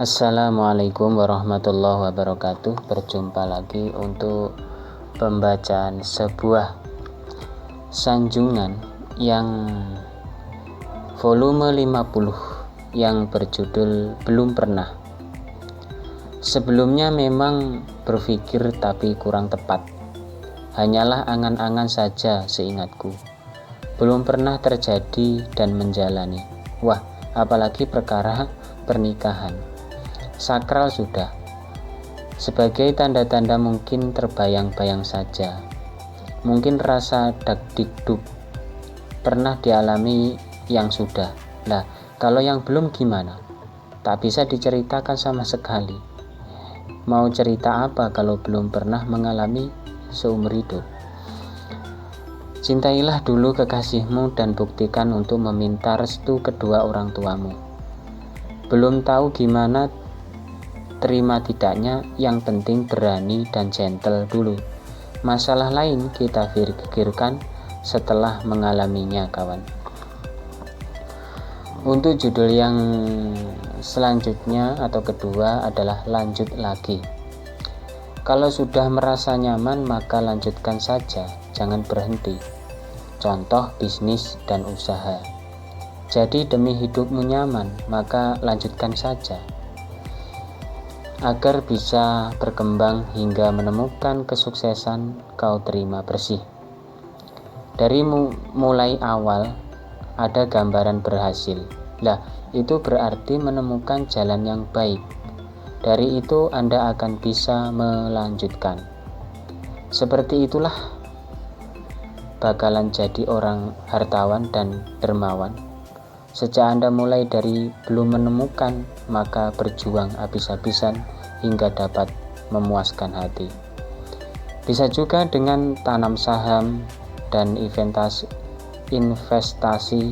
Assalamualaikum warahmatullahi wabarakatuh. Berjumpa lagi untuk pembacaan sebuah sanjungan yang volume 50 yang berjudul Belum Pernah. Sebelumnya memang berpikir tapi kurang tepat. Hanyalah angan-angan saja seingatku. Belum pernah terjadi dan menjalani. Wah, apalagi perkara pernikahan. Sakral sudah. Sebagai tanda-tanda mungkin terbayang-bayang saja. Mungkin rasa dak-dikduk pernah dialami yang sudah. Lah, kalau yang belum gimana? Tak bisa diceritakan sama sekali. Mau cerita apa kalau belum pernah mengalami seumur hidup? Cintailah dulu kekasihmu dan buktikan untuk meminta restu kedua orang tuamu. Belum tahu gimana terima tidaknya, yang penting berani dan gentle dulu. Masalah lain kita pikirkan setelah mengalaminya, kawan. Untuk judul yang selanjutnya atau kedua adalah lanjut lagi. Kalau sudah merasa nyaman maka lanjutkan saja, jangan berhenti. Contoh bisnis dan usaha. Jadi demi hidupmu nyaman maka lanjutkan saja. Agar bisa berkembang hingga menemukan kesuksesan kau terima bersih. Dari mulai awal ada gambaran berhasil. Lah, itu berarti menemukan jalan yang baik. Dari itu Anda akan bisa melanjutkan. Seperti itulah bakalan jadi orang hartawan dan dermawan. Sejak Anda mulai dari belum menemukan, maka berjuang habis-habisan hingga dapat memuaskan hati. Bisa juga dengan tanam saham dan investasi.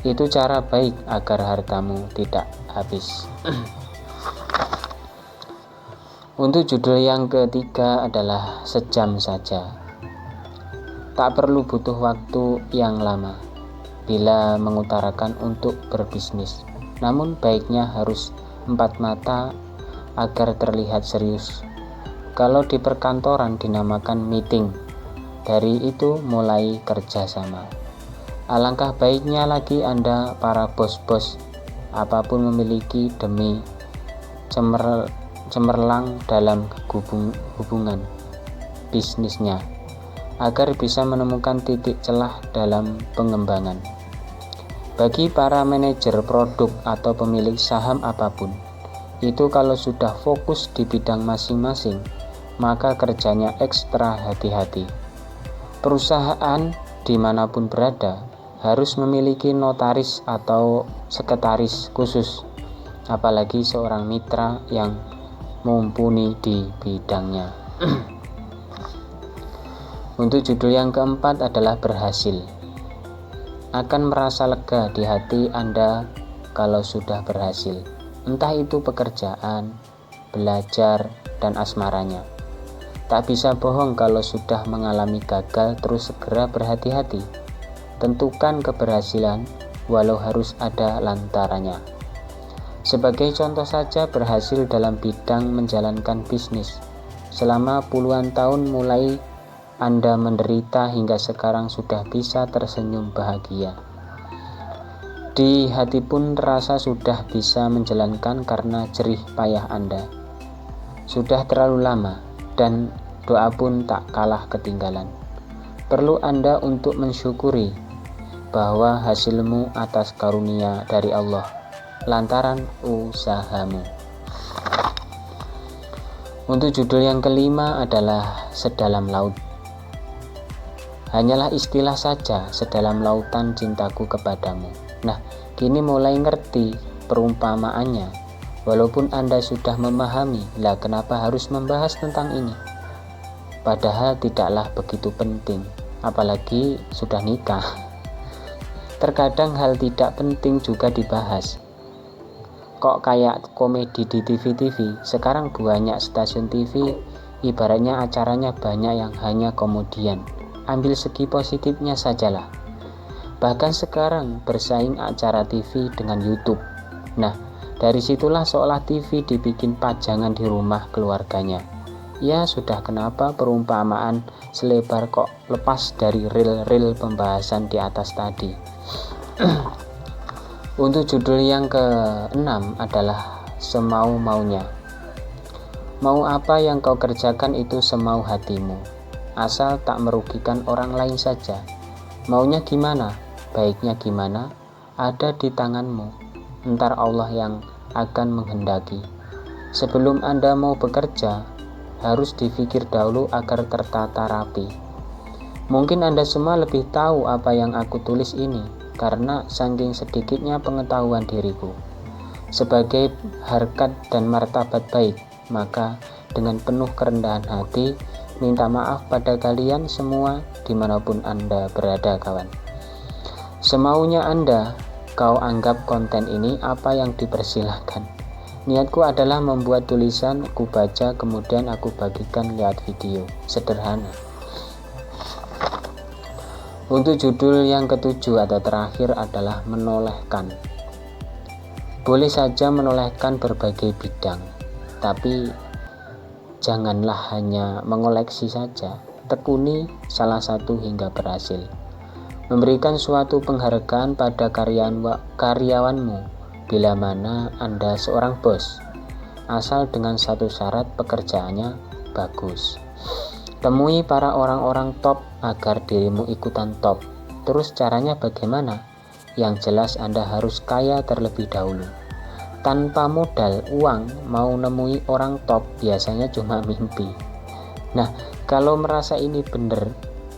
Itu cara baik agar hartamu tidak habis. Untuk judul yang ketiga adalah sejam saja. Tak perlu butuh waktu yang lama bila mengutarakan untuk berbisnis. Namun baiknya harus empat mata agar terlihat serius. Kalau di perkantoran dinamakan meeting. Dari itu mulai kerjasama. Alangkah baiknya lagi Anda para bos-bos apapun memiliki demi cemerlang dalam hubungan bisnisnya agar bisa menemukan titik celah dalam pengembangan. Bagi para manajer produk atau pemilik saham apapun, itu kalau sudah fokus di bidang masing-masing, maka kerjanya ekstra hati-hati. Perusahaan dimanapun berada harus memiliki notaris atau sekretaris khusus, apalagi seorang mitra yang mumpuni di bidangnya. Untuk judul yang keempat adalah berhasil. Akan merasa lega di hati Anda kalau sudah berhasil, entah itu pekerjaan, belajar, dan asmaranya. Tak bisa bohong kalau sudah mengalami gagal, terus segera berhati-hati. Tentukan keberhasilan walau harus ada lantarannya. Sebagai contoh saja, berhasil dalam bidang menjalankan bisnis. Selama puluhan tahun mulai Anda menderita hingga sekarang sudah bisa tersenyum bahagia. Di hati pun terasa sudah bisa menjalankan karena jerih payah Anda. Sudah terlalu lama dan doa pun tak kalah ketinggalan. Perlu Anda untuk mensyukuri bahwa hasilmu atas karunia dari Allah lantaran usahamu. Untuk judul yang kelima adalah sedalam laut. Hanyalah istilah saja, sedalam lautan cintaku kepadamu. Nah, kini mulai ngerti perumpamaannya. Walaupun Anda sudah memahami, lah kenapa harus membahas tentang ini? Padahal tidaklah begitu penting, apalagi sudah nikah. Terkadang hal tidak penting juga dibahas. Kok kayak komedi di TV-TV, sekarang banyak stasiun TV, ibaratnya acaranya banyak yang hanya komedian. Ambil segi positifnya sajalah. Bahkan sekarang bersaing acara TV dengan YouTube. Nah, Dari situlah seolah TV dibikin pajangan di rumah keluarganya. Ya sudah, kenapa perumpamaan selebar kok lepas dari ril-ril pembahasan di atas tadi. Untuk judul yang ke-6 adalah semau-maunya. Mau apa yang kau kerjakan itu semau hatimu, asal tak merugikan orang lain saja. Maunya gimana, baiknya gimana, ada di tanganmu. Entar Allah yang akan menghendaki. Sebelum Anda mau bekerja, harus dipikir dahulu agar tertata rapi. Mungkin Anda semua lebih tahu apa yang aku tulis ini, karena saking sedikitnya pengetahuan diriku. Sebagai harkat dan martabat baik, maka dengan penuh kerendahan hati, minta maaf pada kalian semua dimanapun Anda berada, kawan. Semaunya Anda, kau anggap konten ini apa yang dipersilahkan. Niatku adalah membuat tulisan, aku baca, kemudian aku bagikan lewat video. Sederhana. Untuk judul yang ke-7 atau terakhir adalah menolehkan. Boleh saja menolehkan berbagai bidang, tapi janganlah hanya mengoleksi saja. Tekuni salah satu hingga berhasil. Memberikan suatu penghargaan pada karyawanmu bila mana Anda seorang bos, asal dengan satu syarat, pekerjaannya bagus. Temui para orang-orang top agar dirimu ikutan top. Terus caranya bagaimana? Yang jelas Anda harus kaya terlebih dahulu. Tanpa modal uang mau nemui orang top biasanya cuma mimpi. Nah, kalau merasa ini benar,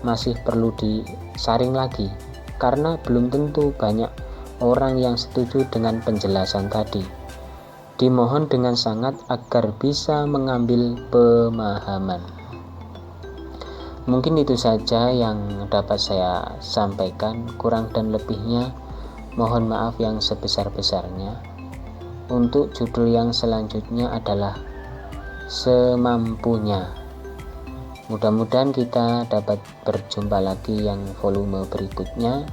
masih perlu disaring lagi, karena belum tentu banyak orang yang setuju dengan penjelasan tadi. Dimohon dengan sangat agar bisa mengambil pemahaman. Mungkin itu saja yang dapat saya sampaikan, kurang dan lebihnya mohon maaf yang sebesar-besarnya. Untuk judul yang selanjutnya adalah semampunya. Mudah-mudahan kita dapat berjumpa lagi yang volume berikutnya.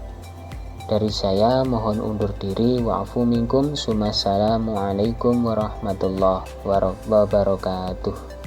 Dari saya mohon undur diri. Wa'afu minkum. Assalamualaikum warahmatullahi wabarakatuh.